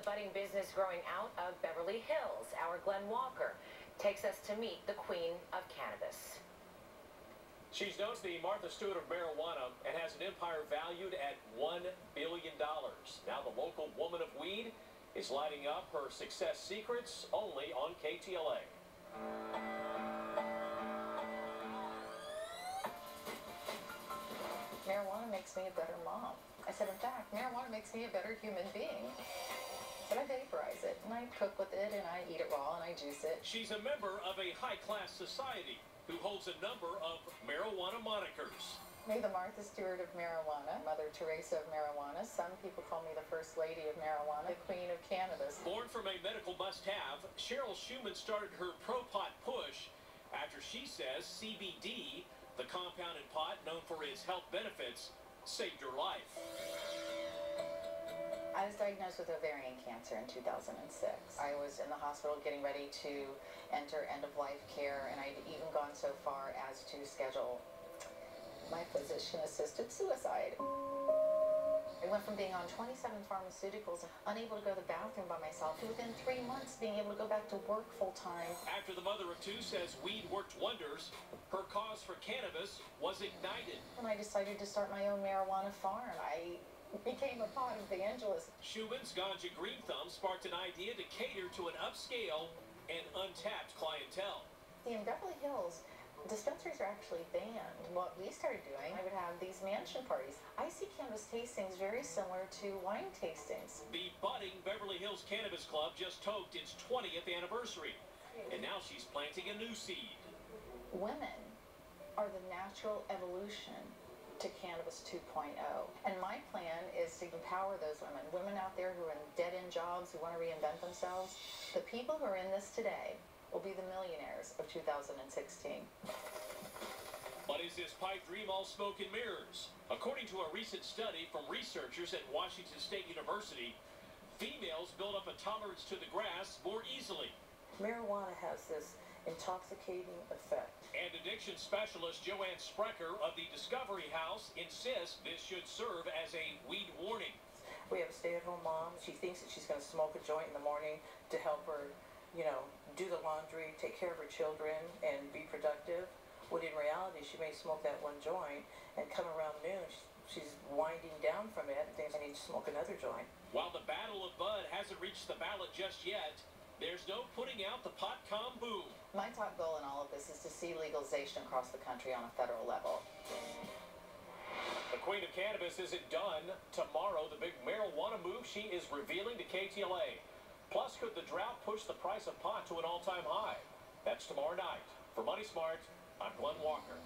the budding business growing out of Beverly Hills. Our Glenn Walker takes us to meet the queen of cannabis. She's known as the Martha Stewart of marijuana and has an empire valued at $1 billion. Now the local woman of weed is lighting up her success secrets only on KTLA. Marijuana makes me a better mom. I said, in fact, marijuana makes me a better human being. So I vaporize it, and I cook with it, and I eat it raw, and I juice it. She's a member of a high-class society who holds a number of marijuana monikers. Me, the Martha Stewart of marijuana, Mother Teresa of marijuana. Some people call me the First Lady of marijuana, the Queen of cannabis. Born from a medical must-have, Cheryl Schumann started her pro-pot push after she says CBD, the compound in pot known for its health benefits, saved her life. I was diagnosed with ovarian cancer in 2006. I was in the hospital getting ready to enter end-of-life care, and I'd even gone so far as to schedule my physician-assisted suicide. I went from being on 27 pharmaceuticals, unable to go to the bathroom by myself, to within 3 months being able to go back to work full-time. After the mother of two says weed worked wonders, her cause for cannabis was ignited. When I decided to start my own marijuana farm, I became a pot evangelist. Schumann's Ganja Green Thumb sparked an idea to cater to an upscale and untapped clientele. See, in Beverly Hills, dispensaries are actually banned. What we started doing, I would have these mansion parties. I see cannabis tastings very similar to wine tastings. The budding Beverly Hills Cannabis Club just topped its 20th anniversary, and now she's planting a new seed. Women are the natural evolution to Cannabis 2.0. And my plan is to empower those women, women out there who are in dead-end jobs, who want to reinvent themselves. The people who are in this today will be the millionaires of 2016. But is this pipe dream all smoke and mirrors? According to a recent study from researchers at Washington State University, females build up a tolerance to the grass more easily. Marijuana has this intoxicating effect. And addiction specialist Joanne Sprecher of the Discovery House insists this should serve as a weed warning. We have a stay-at-home mom. She thinks that she's going to smoke a joint in the morning to help her, you know, do the laundry, take care of her children, and be productive. When in reality, she may smoke that one joint and come around noon, she's winding down from it and thinks, I need to smoke another joint. While the battle of bud hasn't reached the ballot just yet, there's no putting out the pot-com boom. My top goal in all of this is to see legalization across the country on a federal level. The Queen of Cannabis isn't done. Tomorrow, the big marijuana move she is revealing to KTLA. Plus, could the drought push the price of pot to an all-time high? That's tomorrow night. For Money Smart, I'm Glenn Walker.